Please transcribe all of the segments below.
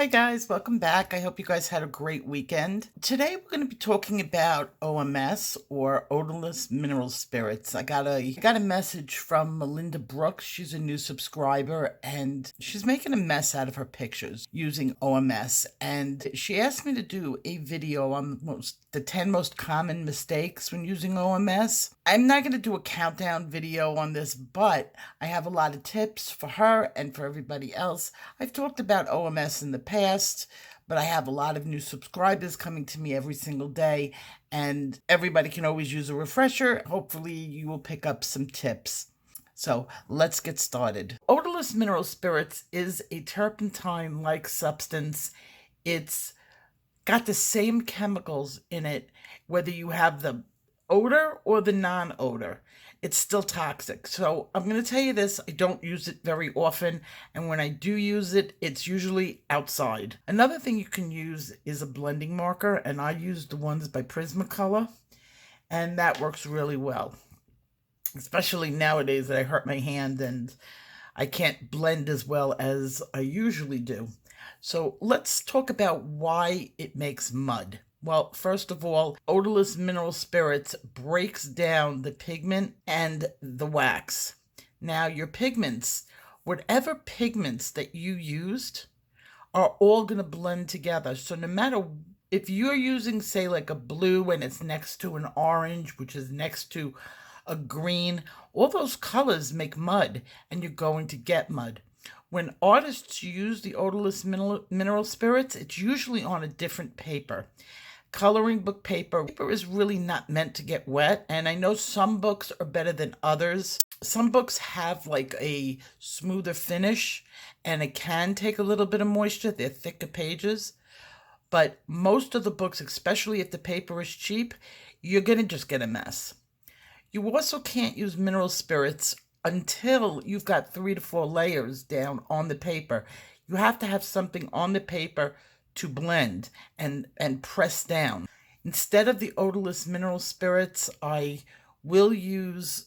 Hi guys, welcome back. I hope you guys had a great weekend. Today we're going to be talking about OMS or Odorless Mineral Spirits. I got a message from Melinda Brooks. She's a new subscriber and she's making a mess out of her pictures using OMS, and she asked me to do a video on the 10 most common mistakes when using OMS. I'm not going to do a countdown video on this, but I have a lot of tips for her and for everybody else. I've talked about OMS in the past, but I have a lot of new subscribers coming to me every single day, and everybody can always use a refresher. Hopefully you will pick up some tips. So let's get started. Odorless mineral spirits is a turpentine-like substance. It's got the same chemicals in it, whether you have the odor or the non-odor. It's still toxic. So I'm going to tell you this, I don't use it very often, and when I do use it, it's usually outside. Another thing you can use is a blending marker, and I use the ones by Prismacolor, and that works really well. Especially nowadays that I hurt my hand and I can't blend as well as I usually do. So let's talk about why it makes mud. Well, first of all, odorless mineral spirits breaks down the pigment and the wax. Now, your pigments, whatever pigments that you used, are all going to blend together. So no matter if you're using, say, like a blue and it's next to an orange, which is next to a green, all those colors make mud, and you're going to get mud. When artists use the odorless mineral spirits, it's usually on a different paper. Coloring book paper is really not meant to get wet, and I know some books are better than others. Some books have like a smoother finish, and it can take a little bit of moisture. They're thicker pages, but most of the books, especially if the paper is cheap, you're going to just get a mess. You also can't use mineral spirits until you've got 3 to 4 layers down on the paper. You have to have something on the paper to blend and press down. Instead of the odorless mineral spirits, I will use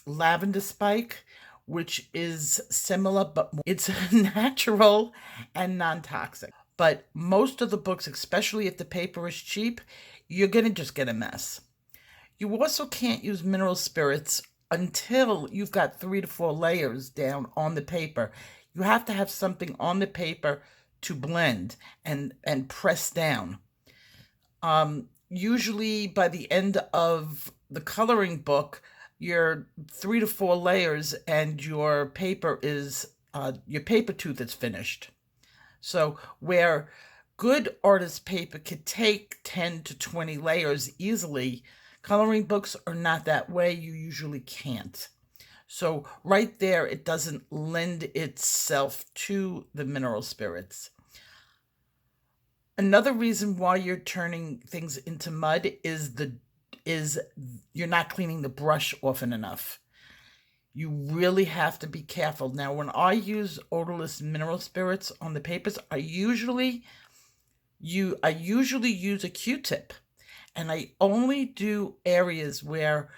lavender spike, which is similar, but it's natural and non-toxic. But most of the books, especially if the paper is cheap, you're going to just get a mess. You also can't use mineral spirits until you've got 3 to 4 layers down on the paper. You have to have something on the paper to blend and press down. Usually by the end of the coloring book, you're 3 to 4 layers and your paper tooth is finished. So where good artist paper could take 10 to 20 layers easily, coloring books are not that way. You usually can't. So right there, it doesn't lend itself to the mineral spirits. Another reason why you're turning things into mud is you're not cleaning the brush often enough. You really have to be careful. Now, when I use odorless mineral spirits on the papers, I usually use a Q-tip, and I only do areas where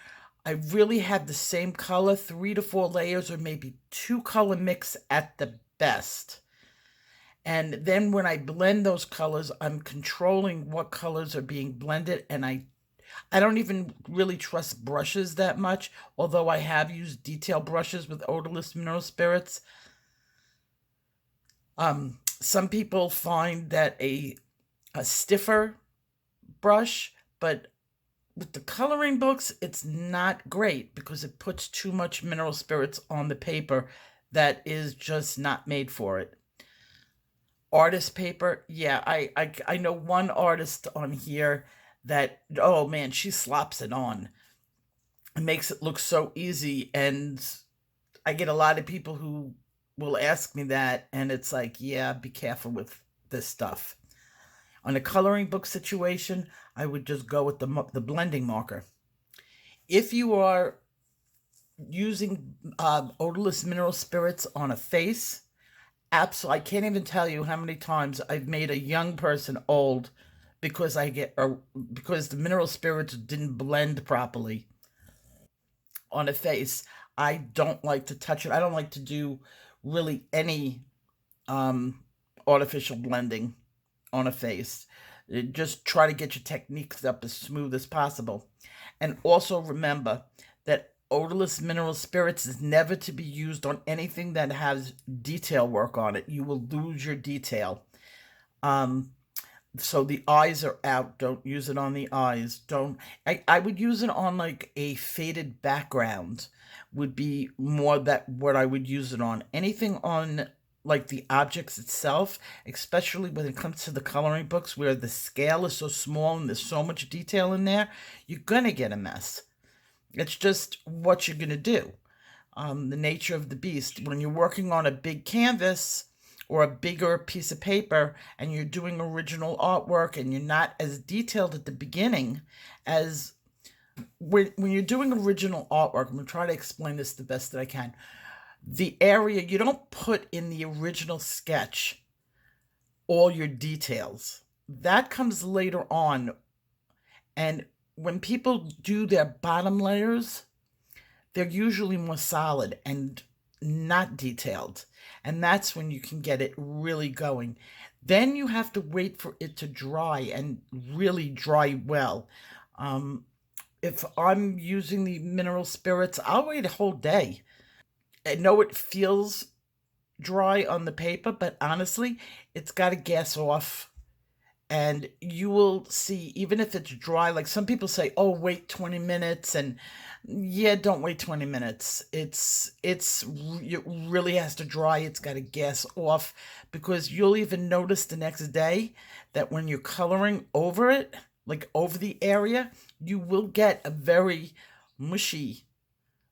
I really have the same color, 3 to 4 layers, or maybe 2 color mix at the best. And then when I blend those colors, I'm controlling what colors are being blended, and I don't even really trust brushes that much, although I have used detail brushes with odorless mineral spirits. Some people find that a stiffer brush, but with the coloring books, it's not great because it puts too much mineral spirits on the paper that is just not made for it. Artist paper, yeah, I know one artist on here that, oh man, she slops it on. It makes it look so easy, and I get a lot of people who will ask me that, and it's like, yeah, be careful with this stuff. On a coloring book situation, I would just go with the blending marker. If you are using odorless mineral spirits on a face, absolutely, I can't even tell you how many times I've made a young person old because because the mineral spirits didn't blend properly on a face. I don't like to touch it. I don't like to do really any artificial blending on a face. Just try to get your techniques up as smooth as possible. And also remember that odorless mineral spirits is never to be used on anything that has detail work on it. You will lose your detail. So the eyes are out. Don't use it on the eyes. Don't. I would use it on like a faded background would be more that what I would use it on. Anything on like the objects itself, especially when it comes to the coloring books where the scale is so small and there's so much detail in there, you're gonna get a mess. It's just what you're gonna do. The nature of the beast. When you're working on a big canvas or a bigger piece of paper and you're doing original artwork and you're not as detailed at the beginning as when you're doing original artwork, I'm going to try to explain this the best that I can. The area, you don't put in the original sketch all your details. That comes later on. And when people do their bottom layers, they're usually more solid and not detailed. And that's when you can get it really going. Then you have to wait for it to dry and really dry well. If I'm using the mineral spirits, I'll wait a whole day. I know it feels dry on the paper, but honestly, it's got to gas off. And you will see, even if it's dry, like some people say, oh, wait 20 minutes. And yeah, don't wait 20 minutes. It really has to dry. It's got to gas off, because you'll even notice the next day that when you're coloring over it, like over the area, you will get a very mushy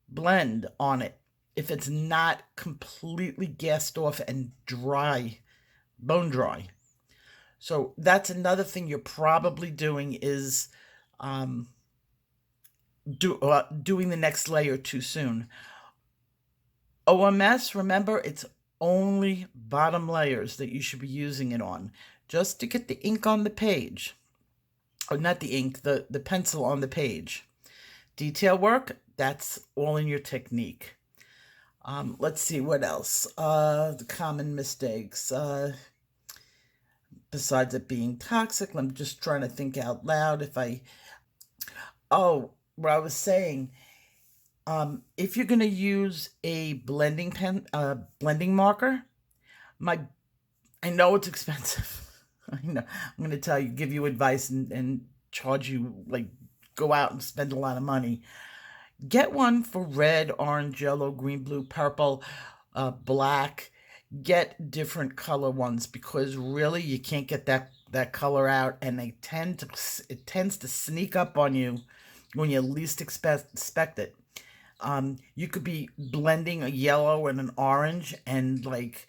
blend on it if it's not completely gassed off and dry, bone dry. So that's another thing you're probably doing is doing the next layer too soon. OMS, remember, it's only bottom layers that you should be using it on, just to get the ink on the page. Or not the ink, the pencil on the page. Detail work, that's all in your technique. Let's see what else. The common mistakes. Besides it being toxic, I'm just trying to think out loud what I was saying, if you're going to use a blending blending marker, I know it's expensive. I know. I'm going to give you advice and charge you, like, go out and spend a lot of money. Get one for red, orange, yellow, green, blue, purple, black. Get different color ones, because really you can't get that color out, and it tends to sneak up on you when you least expect it. You could be blending a yellow and an orange, and like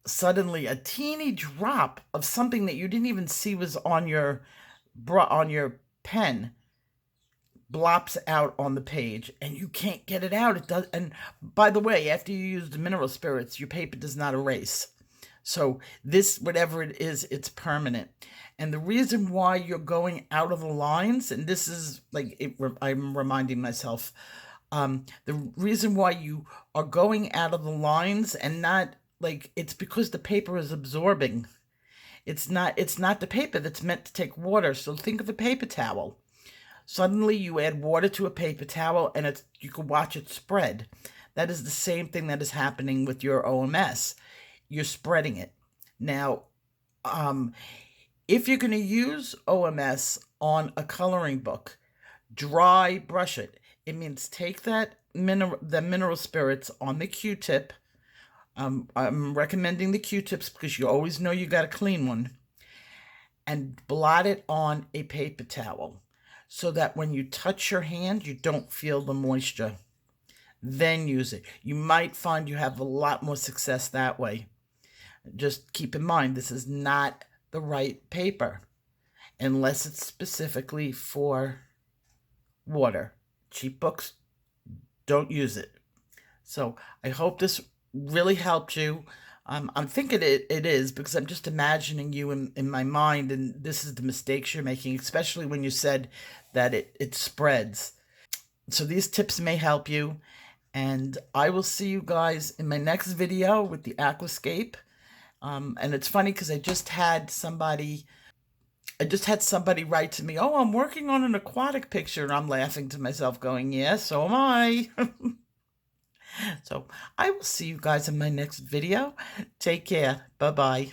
suddenly a teeny drop of something that you didn't even see was on your pen blops out on the page, and you can't get it out. It does. And by the way, after you use the mineral spirits, your paper does not erase. So this, whatever it is, it's permanent. And the reason why you're going out of the lines, and this is like, I'm reminding myself, the reason why you are going out of the lines and not like, it's because the paper is absorbing. It's not the paper that's meant to take water. So think of a paper towel. Suddenly you add water to a paper towel and you can watch it spread. That is the same thing that is happening with your OMS. You're spreading it. Now, if you're going to use OMS on a coloring book, dry brush it. It means take the mineral spirits on the Q-tip. I'm recommending the Q-tips because you always know you got a clean one. And blot it on a paper towel, so that when you touch your hand, you don't feel the moisture. Then use it. You might find you have a lot more success that way. Just keep in mind, this is not the right paper unless it's specifically for water. Cheap books, don't use it. So I hope this really helped you. I'm thinking it is, because I'm just imagining you in my mind, and this is the mistakes you're making, especially when you said that it spreads. So these tips may help you, and I will see you guys in my next video with the Aquascape. And it's funny because I just had somebody write to me, "Oh, I'm working on an aquatic picture." And I'm laughing to myself going, "Yeah, so am I." So I will see you guys in my next video. Take care. Bye-bye.